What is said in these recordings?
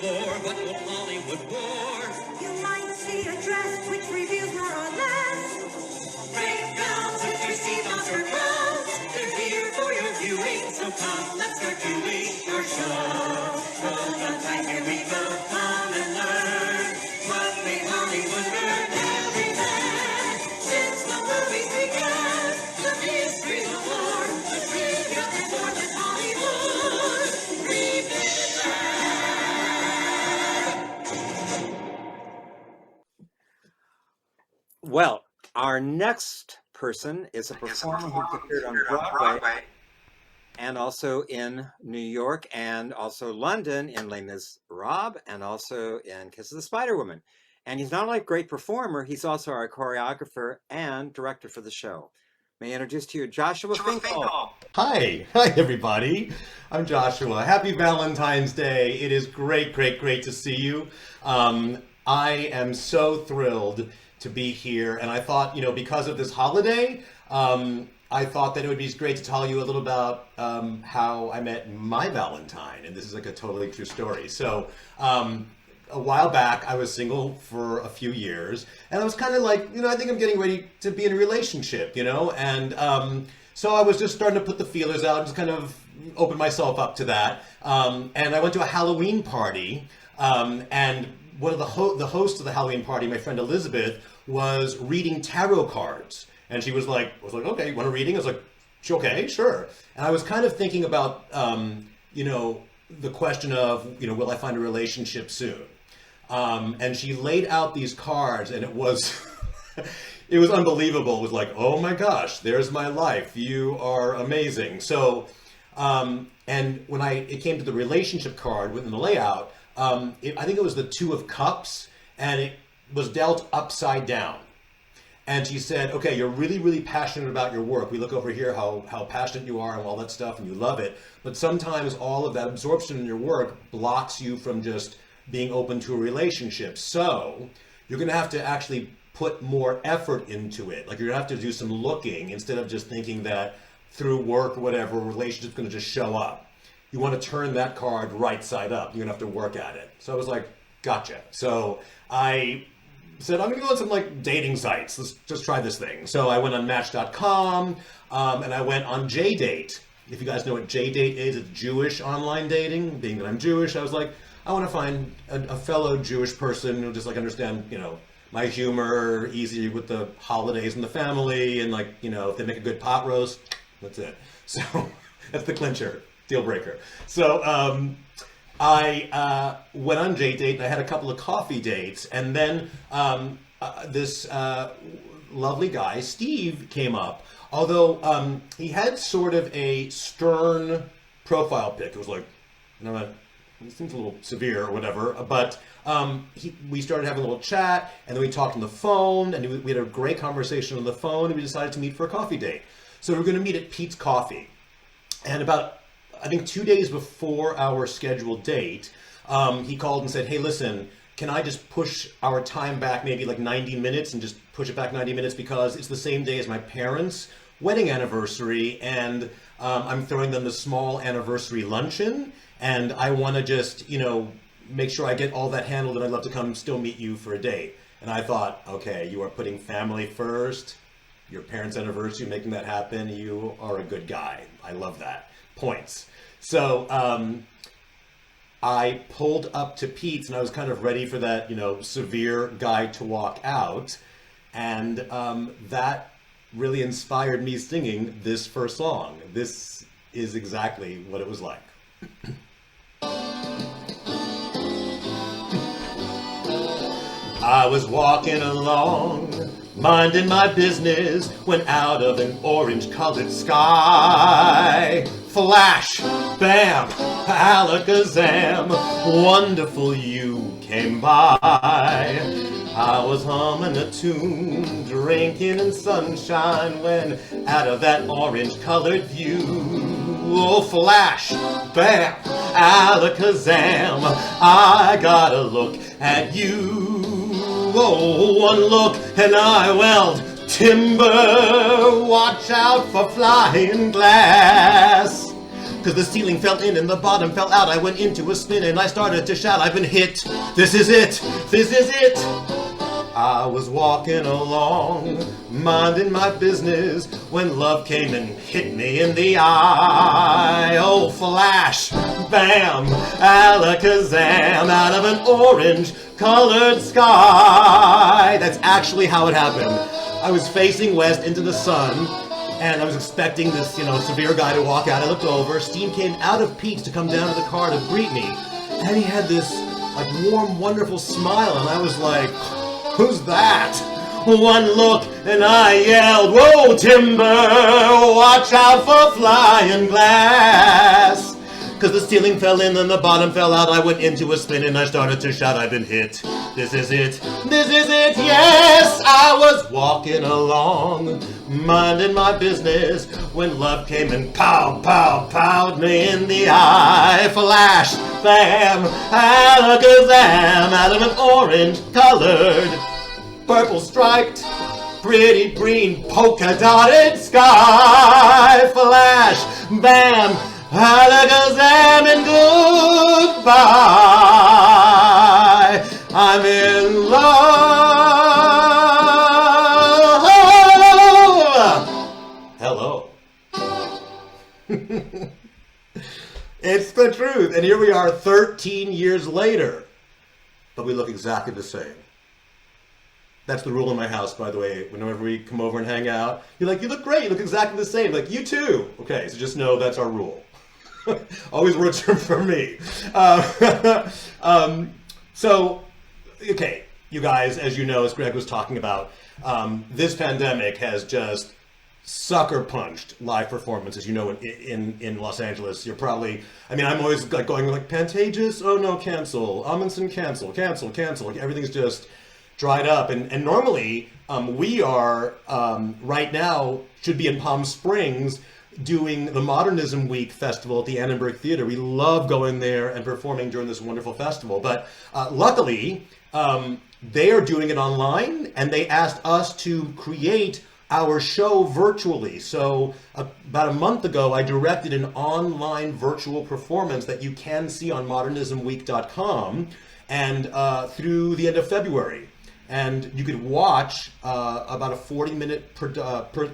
explore what will Hollywood war. You might see a dress which reveals more or less. Great gowns and tasty monster crowns. They're here for your viewing, so come, let's start doing our show. Hold on tight, here we go, come and learn what made Hollywood burn every man. Since the movies began, the history, the lore, the trivia and more than Hollywood. Well, our next person is a performer who appeared on Broadway and also in New York and also London in Les Miserables and also in Kiss of the Spider Woman. And he's not only a great performer, he's also our choreographer and director for the show. May I introduce to you Joshua Finkel. Hi everybody. I'm Joshua. Happy Valentine's Day. It is great to see you. I am so thrilled to be here, and I thought, because of this holiday, I thought that it would be great to tell you a little about how I met my Valentine, and this is like a totally true story. So a while back, I was single for a few years, and I was kind of like, I think I'm getting ready to be in a relationship, and so I was just starting to put the feelers out, just kind of open myself up to that, and I went to a Halloween party, and one of the hosts of the Halloween party, my friend Elizabeth, was reading tarot cards. And she was like, okay, you want a reading? I was like, okay, sure. And I was kind of thinking about, the question of, will I find a relationship soon? And she laid out these cards, and it was, it was unbelievable. It was like, oh my gosh, there's my life. You are amazing. So, and when it came to the relationship card within the layout, I think it was the Two of Cups, and it was dealt upside down. And she said, okay, you're really passionate about your work. We look over here how passionate you are and all that stuff, and you love it. But sometimes all of that absorption in your work blocks you from just being open to a relationship. So you're going to have to actually put more effort into it. Like, you're going to have to do some looking instead of just thinking that through work or whatever, a relationship's going to just show up. You want to turn that card right side up. You're going to have to work at it. So I was like, gotcha. So I said, I'm going to go on some dating sites. Let's just try this thing. So I went on Match.com, and I went on JDate. If you guys know what JDate is, it's Jewish online dating. Being that I'm Jewish, I was like, I want to find a fellow Jewish person who just understand, my humor, easy with the holidays and the family, and if they make a good pot roast, that's it. So that's the clincher. Deal breaker. So I went on JDate, and I had a couple of coffee dates, and then this lovely guy, Steve, came up. Although he had sort of a stern profile pic. It was like, it seems a little severe or whatever, but we started having a little chat, and then we talked on the phone, and we had a great conversation on the phone, and we decided to meet for a coffee date. So we were going to meet at Pete's Coffee. And about, I think 2 days before our scheduled date, he called and said, hey, listen, can I just push our time back maybe 90 minutes and just push it back 90 minutes because it's the same day as my parents' wedding anniversary, and I'm throwing them the small anniversary luncheon, and I want to just, make sure I get all that handled, and I'd love to come still meet you for a date. And I thought, okay, you are putting family first, your parents' anniversary, making that happen. You are a good guy. I love that. Points. So I pulled up to Pete's, and I was kind of ready for that, severe guy to walk out. And that really inspired me singing this first song. This is exactly what it was like. I was walking along, minding my business, when out of an orange-colored sky, flash, bam, alakazam, wonderful you came by. I was humming a tune, drinking in sunshine, when out of that orange-colored view, oh, flash, bam, alakazam, I gotta look at you. Oh, one look and I welled, timber, watch out for flying glass. Cause the ceiling fell in and the bottom fell out. I went into a spin and I started to shout, I've been hit. This is it. This is it. I was walking along, minding my business, when love came and hit me in the eye. Oh, flash, bam, alakazam, out of an orange-colored sky. That's actually how it happened. I was facing west into the sun, and I was expecting this, severe guy to walk out. I looked over, steam came out of Pete's to come down to the car to greet me, and he had this, warm, wonderful smile, and I was like, who's that? One look and I yelled, whoa, timber, watch out for flying glass. Cause the ceiling fell in and the bottom fell out. I went into a spin and I started to shout, I've been hit. This is it. This is it. Yes, I was walking along, minding my business, when love came and pow, pow, powed me in the eye. Flash, bam, alakazam, out of an orange-colored, purple striped, pretty green polka dotted sky. Flash, bam, alakazam, and goodbye. I'm in love. Hello. It's the truth. And here we are 13 years later, but we look exactly the same. That's the rule in my house, by the way. Whenever we come over and hang out, you're like, you look great, you look exactly the same. Like, you too. Okay, so just know that's our rule. Always works for me. Okay, you guys, as you know, as Greg was talking about, this pandemic has just sucker punched live performances. In Los Angeles, you're probably, I'm always going like, Pantages, oh no, cancel. Amundsen, cancel. Like, everything's just dried up. And normally, we are, right now, should be in Palm Springs doing the Modernism Week Festival at the Annenberg Theater. We love going there and performing during this wonderful festival. But luckily, they are doing it online, and they asked us to create our show virtually. So about a month ago, I directed an online virtual performance that you can see on modernismweek.com and through the end of February. And you could watch about a 40-minute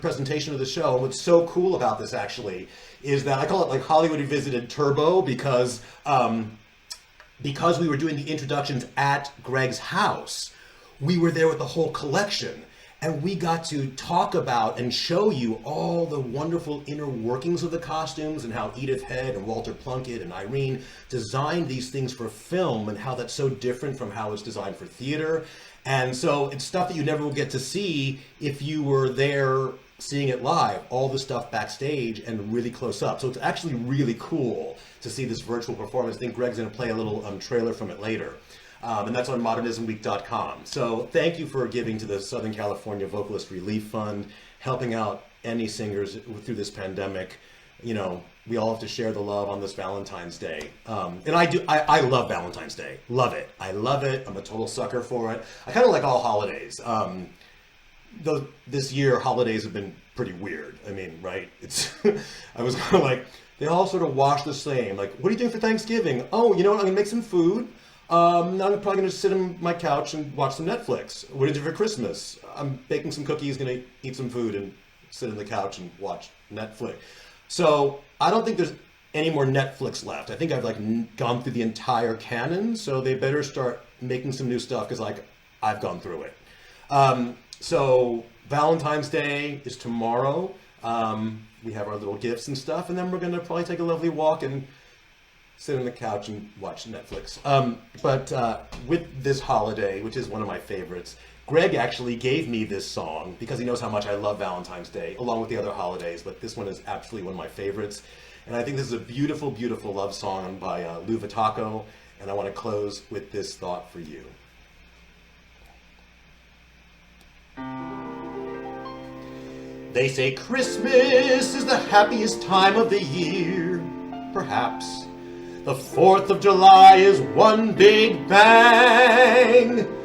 presentation of the show. And what's so cool about this, actually, is that I call it like Hollywood Revisited Turbo, because we were doing the introductions at Greg's house. We were there with the whole collection, and we got to talk about and show you all the wonderful inner workings of the costumes, and how Edith Head and Walter Plunkett and Irene designed these things for film, and how that's so different from how it's designed for theater. And so it's stuff that you never will get to see if you were there seeing it live, all the stuff backstage and really close up. So it's actually really cool to see this virtual performance. I think Greg's going to play a little trailer from it later. And that's on modernismweek.com. So thank you for giving to the Southern California Vocalist Relief Fund, helping out any singers through this pandemic. We all have to share the love on this Valentine's Day. And I love Valentine's Day. Love it. I love it. I'm a total sucker for it. I kind of like all holidays. This year, holidays have been pretty weird. Right? I was kind of like, they all sort of wash the same. Like, what are you doing for Thanksgiving? Oh, you know what? I'm going to make some food. I'm probably going to sit on my couch and watch some Netflix. What did you do for Christmas? I'm baking some cookies, going to eat some food and sit on the couch and watch Netflix. So I don't think there's any more Netflix left. I think I've gone through the entire canon, so they better start making some new stuff, because I've gone through it. So Valentine's Day is tomorrow. We have our little gifts and stuff, and then we're going to probably take a lovely walk and sit on the couch and watch Netflix. But with this holiday, which is one of my favorites, Greg actually gave me this song because he knows how much I love Valentine's Day, along with the other holidays, but this one is absolutely one of my favorites. And I think this is a beautiful, beautiful love song by Lou Vitaco, and I want to close with this thought for you. They say Christmas is the happiest time of the year, perhaps. The 4th of July is one big bang.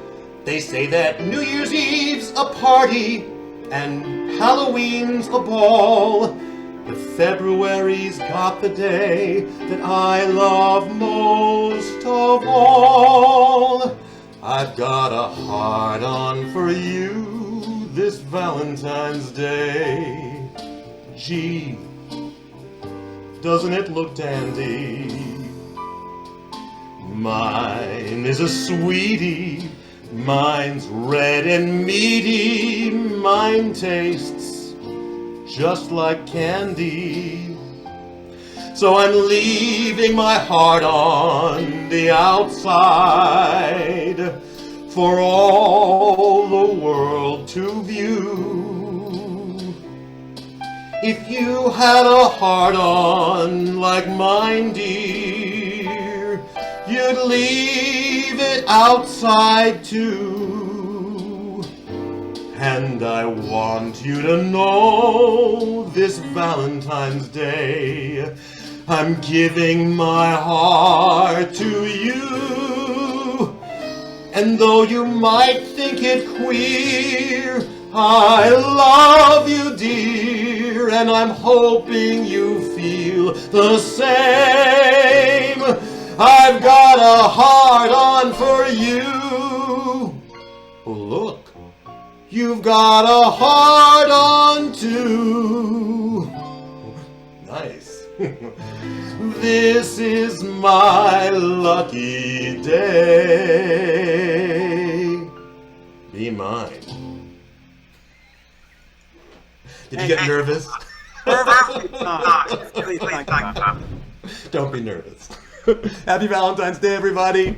They say that New Year's Eve's a party and Halloween's a ball. But February's got the day that I love most of all. I've got a heart-on for you this Valentine's Day. Gee, doesn't it look dandy? Mine is a sweetie, mine's red and meaty, mine tastes just like candy. So I'm leaving my heart on the outside for all the world to view. If you had a heart on like mine, dear, you'd leave it outside too. And I want you to know this Valentine's Day I'm giving my heart to you. And though you might think it queer, I love you, dear, and I'm hoping you feel the same. I've got a heart on for you. Oh, look, you've got a heart on too. Nice. This is my lucky day. Be mine. Did you get nervous? Please, thank you. Don't be nervous. Happy Valentine's Day, everybody.